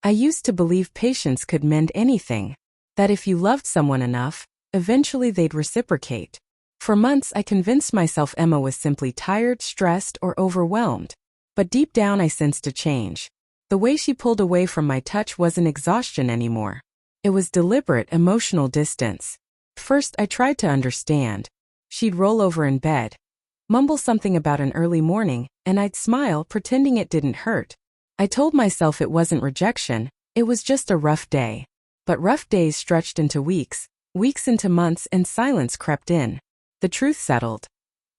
I used to believe patience could mend anything, that if you loved someone enough, eventually they'd reciprocate. For months I convinced myself Emma was simply tired, stressed, or overwhelmed. But deep down I sensed a change. The way she pulled away from my touch wasn't exhaustion anymore. It was deliberate emotional distance. First I tried to understand. She'd roll over in bed, mumble something about an early morning, and I'd smile, pretending it didn't hurt. I told myself it wasn't rejection, it was just a rough day. But rough days stretched into weeks, weeks into months, and silence crept in. The truth settled.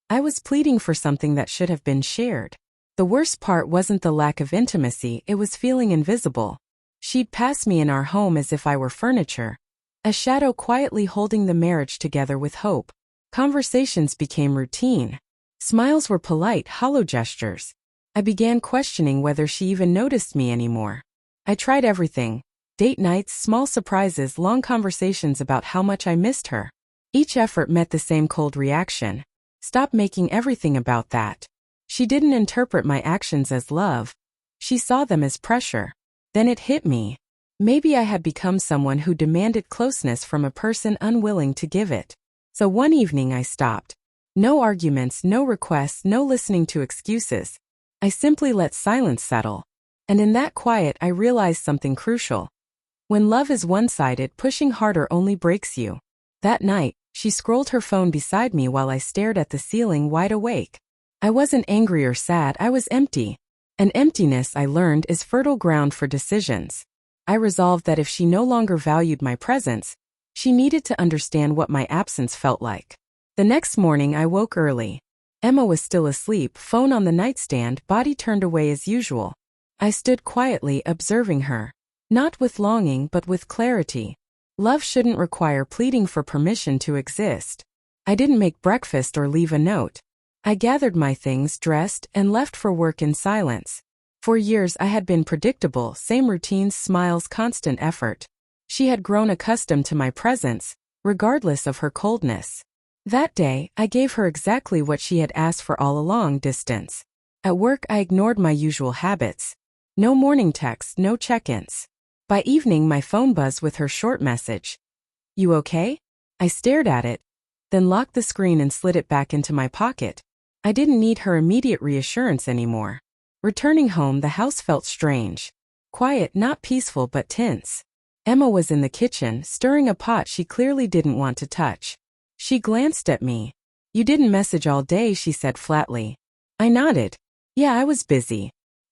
I was pleading for something that should have been shared. The worst part wasn't the lack of intimacy, it was feeling invisible. She'd pass me in our home as if I were furniture, a shadow quietly holding the marriage together with hope. Conversations became routine. Smiles were polite, hollow gestures. I began questioning whether she even noticed me anymore. I tried everything: date nights, small surprises, long conversations about how much I missed her. Each effort met the same cold reaction. Stop making everything about that. She didn't interpret my actions as love. She saw them as pressure. Then it hit me. Maybe I had become someone who demanded closeness from a person unwilling to give it. So one evening I stopped. No arguments, no requests, no listening to excuses. I simply let silence settle. And in that quiet I realized something crucial. When love is one-sided, pushing harder only breaks you. That night, she scrolled her phone beside me while I stared at the ceiling, wide awake. I wasn't angry or sad, I was empty. And emptiness, I learned, is fertile ground for decisions. I resolved that if she no longer valued my presence, she needed to understand what my absence felt like. The next morning I woke early. Emma was still asleep, phone on the nightstand, body turned away as usual. I stood quietly, observing her. Not with longing, but with clarity. Love shouldn't require pleading for permission to exist. I didn't make breakfast or leave a note. I gathered my things, dressed, and left for work in silence. For years I had been predictable, same routines, smiles, constant effort. She had grown accustomed to my presence, regardless of her coldness. That day, I gave her exactly what she had asked for all along: distance. At work I ignored my usual habits. No morning texts, no check-ins. By evening my phone buzzed with her short message. "You okay?" I stared at it, then locked the screen and slid it back into my pocket. I didn't need her immediate reassurance anymore. Returning home, the house felt strange. Quiet, not peaceful but tense. Emma was in the kitchen, stirring a pot she clearly didn't want to touch. She glanced at me. "You didn't message all day," she said flatly. I nodded. "Yeah, I was busy."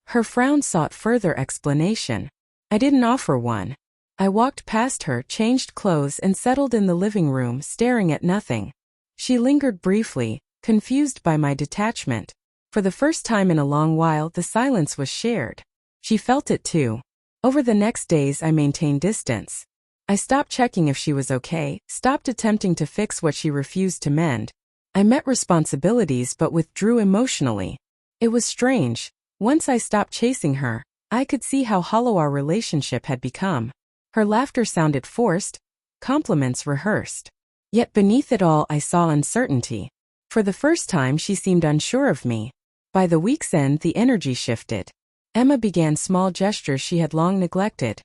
Her frown sought further explanation. I didn't offer one. I walked past her, changed clothes, and settled in the living room, staring at nothing. She lingered briefly, confused by my detachment. For the first time in a long while, the silence was shared. She felt it too. Over the next days I maintained distance. I stopped checking if she was okay, stopped attempting to fix what she refused to mend. I met responsibilities but withdrew emotionally. It was strange. Once I stopped chasing her, I could see how hollow our relationship had become. Her laughter sounded forced, compliments rehearsed. Yet beneath it all I saw uncertainty. For the first time she seemed unsure of me. By the week's end the energy shifted. Emma began small gestures she had long neglected.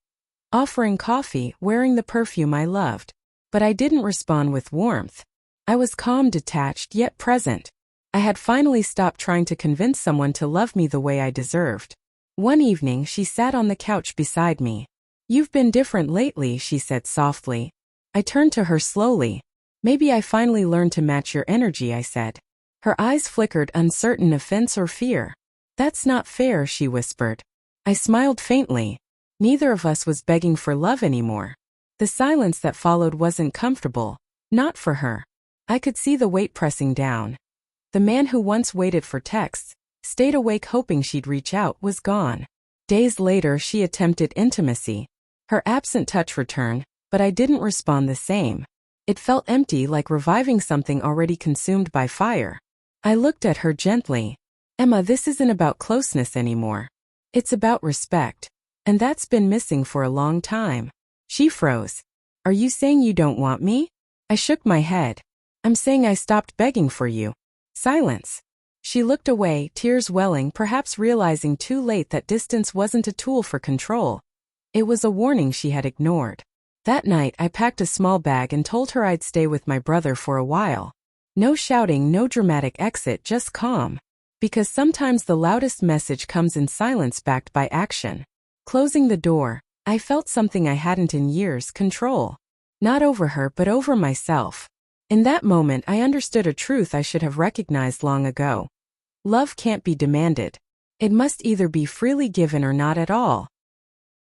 Offering coffee, wearing the perfume I loved. But I didn't respond with warmth. I was calm, detached, yet present. I had finally stopped trying to convince someone to love me the way I deserved. One evening she sat on the couch beside me. "You've been different lately," she said softly. I turned to her slowly. "Maybe I finally learned to match your energy," I said. Her eyes flickered, uncertain offense or fear. "That's not fair," she whispered. I smiled faintly. Neither of us was begging for love anymore. The silence that followed wasn't comfortable. Not for her. I could see the weight pressing down. The man who once waited for texts, stayed awake hoping she'd reach out, was gone. Days later she attempted intimacy. Her absent touch returned, but I didn't respond the same. It felt empty, like reviving something already consumed by fire. I looked at her gently. "Emma, this isn't about closeness anymore. It's about respect. And that's been missing for a long time." She froze. "Are you saying you don't want me?" I shook my head. "I'm saying I stopped begging for you." Silence. She looked away, tears welling, perhaps realizing too late that distance wasn't a tool for control. It was a warning she had ignored. That night, I packed a small bag and told her I'd stay with my brother for a while. No shouting, no dramatic exit, just calm. Because sometimes the loudest message comes in silence backed by action. Closing the door, I felt something I hadn't in years: control. Not over her, but over myself. In that moment, I understood a truth I should have recognized long ago. Love can't be demanded. It must either be freely given or not at all.